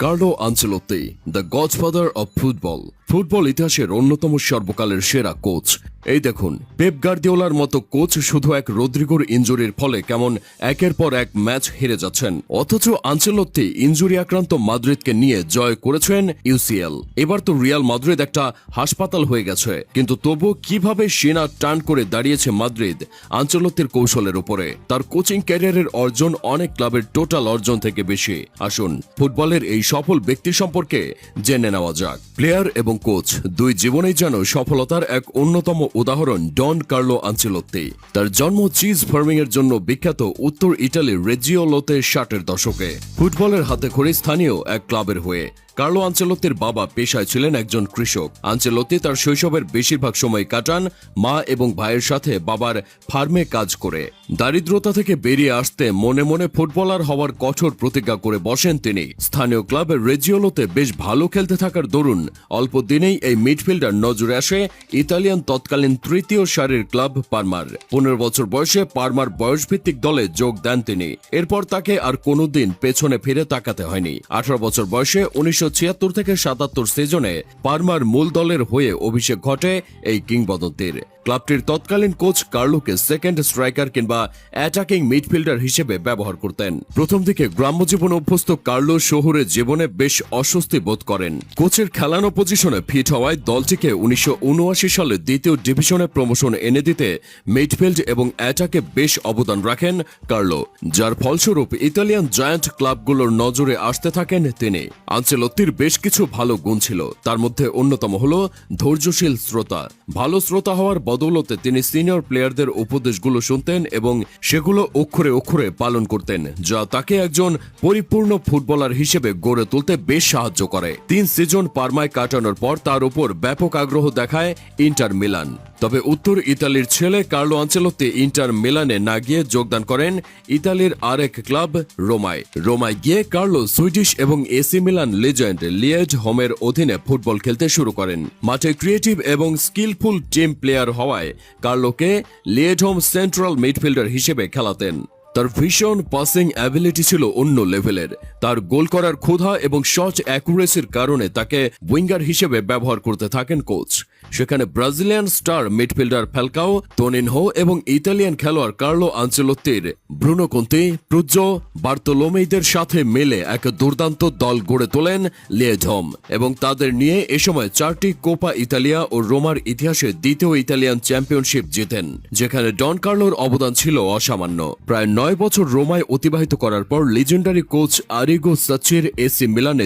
Carlo Ancelotti, the godfather of football ইতিহাসের অন্যতম সর্বকালের সেরা কোচ। এই দেখুন, পেপ গার্দিওলার মতো কোচ শুধু এক রদ্রিগোর ইনজুরির ফলে কেমন একের পর এক ম্যাচ হেরে যাচ্ছেন, অথচ আনচেলোত্তি ইনজুরি আক্রান্ত মাদ্রিদকে নিয়ে জয় করেছেন ইউসিএল। এবার তো রিয়াল মাদ্রিদ একটা হাসপাতাল হয়ে গেছে, কিন্তু তবু কিভাবে সেনা টার্ন করে দাঁড়িয়েছে মাদ্রিদ আনচেলোত্তির কৌশলের উপরে। তার কোচিং ক্যারিয়ারের অর্জন অনেক ক্লাবের টোটাল অর্জন থেকে বেশি। আসুন ফুটবলের এই সফল ব্যক্তি সম্পর্কে জেনে নেওয়া যাক। প্লেয়ার এবং কোচ দুই জীবনেই যেন সফলতার এক অন্যতম উদাহরণ ডন কার্লো আনচেলোত্তি। তার জন্ম চিজ ফার্মিং এর জন্য বিখ্যাত উত্তর ইটালির রেজিওলোতে 60-এর দশকে। ফুটবলের হাতে খড়ি স্থানীয় এক ক্লাবের হয়ে। কার্লো আনচেলোত্তির বাবা পেশায় ছিলেন একজন কৃষক। আনচেলোত্তি তার শৈশবের বেশিরভাগ সময় কাটান মা এবং ভাইয়ের সাথে বাবার ফার্মে কাজ করে। দারিদ্রতা থেকে বেরিয়ে আসতে মনে মনে ফুটবলার হওয়ার কঠোর প্রতিজ্ঞা করে বসেন তিনি। স্থানীয় ক্লাব রেজিওলোতে বেশ ভালো খেলতে থাকার দরুন অল্প দিনেই এই মিডফিল্ডার নজরে আসে ইতালিয়ান তৎকালীন তৃতীয় সারির ক্লাব পারমার। 15 বছর বয়সে পারমার বয়সভিত্তিক দলে যোগ দেন তিনি। এরপর তাকে আর কোনোদিন পেছনে ফিরে তাকাতে হয়নি। 18 বছর বয়সে 1976 থেকে 77 সিজনে পারমার মূল দলের হয়ে অভিষেক ঘটে এই কিংবদন্তির। ক্লাবটির তৎকালীন কোচ কার্লোকে সেকেন্ড স্ট্রাইকার কিংবা অ্যাটাকিং মিডফিল্ডার হিসেবে ব্যবহার করতেন। প্রথম দিকে গ্রাম্য জীবন অভ্যস্ত কার্লো শহুরে জীবনে বেশ অস্বস্তি বোধ করেন। কোচের খেলানো পজিশনে ফিট হওয়ায় দলটিকে 1979 সালে দ্বিতীয় ডিভিশনে প্রমোশন এনে দিতে মিডফিল্ড এবং অ্যাটাকে বেশ অবদান রাখেন কার্লো, যার ফলস্বরূপ ইতালিয়ান জায়ান্ট ক্লাবগুলোর নজরে আসতে থাকেন তিনি। আনচেলোত্তির বেশ কিছু ভালো গুণ ছিল, তার মধ্যে অন্যতম হল ধৈর্যশীল শ্রোতা। ভালো শ্রোতা হওয়ার বদৌলতে তিনি সিনিয়র প্লেয়ারদের উপদেশগুলো শুনতেন এবং সেগুলো অক্ষরে অক্ষরে পালন করতেন, যা তাকে একজন পরিপূর্ণ ফুটবলার হিসেবে গড়ে তুলতে বেশ সাহায্য করে। 3 সিজন পারমায় কাটানোর পর তার উপর ব্যাপক আগ্রহ দেখায় ইন্টার মিলান। তবে উত্তর ইতালির ছেলে কার্লো আনচেলোত্তি ইন্টার মিলানে না গিয়ে যোগদান করেন ইতালির আরেক ক্লাব রোমায় গিয়ে কার্লো সুইডিশ এবং এসি মিলান লিজেন্ড লিয়েজ হোমের অধীনে ফুটবল খেলতে শুরু করেন। মাঠে ক্রিয়েটিভ এবং স্কিলফুল টিম প্লেয়ার হওয়ায় কার্লোকে লিয়েডহোম সেন্ট্রাল মিডফিল্ডার হিসেবে খেলাতেন। তার ভীষণ পাসিং অ্যাবিলিটি ছিল অন্য লেভেলের। তার গোল করার ক্ষুধা এবং শট অ্যাকুরেসির কারণে তাকে উইঙ্গার হিসেবে ব্যবহার করতে থাকেন কোচ। সেখানে ব্রাজিলিয়ান স্টার মিডফিল্ডার ফ্যালকাও, তোনিনহো এবং ইতালিয়ান খেলোয়াড় কার্লো আনচেলোত্তির ব্রুনো কন্তি, প্রুজ্জো বার্তোলোমেইদের সাথে মিলে এক দুর্দান্ত দল গড়ে তোলেন লিয়েডহোম এবং তাদের নিয়ে এ সময় 4টি কোপা ইতালিয়া ও রোমার ইতিহাসে দ্বিতীয় ইতালিয়ান চ্যাম্পিয়নশিপ জেতেন, যেখানে ডন কার্লোর অবদান ছিল অসামান্য। প্রায় 9 বছর রোমায় অতিবাহিত করার পর লিজেন্ডারি কোচ আরিগো সাচ্চির এসি মিলানে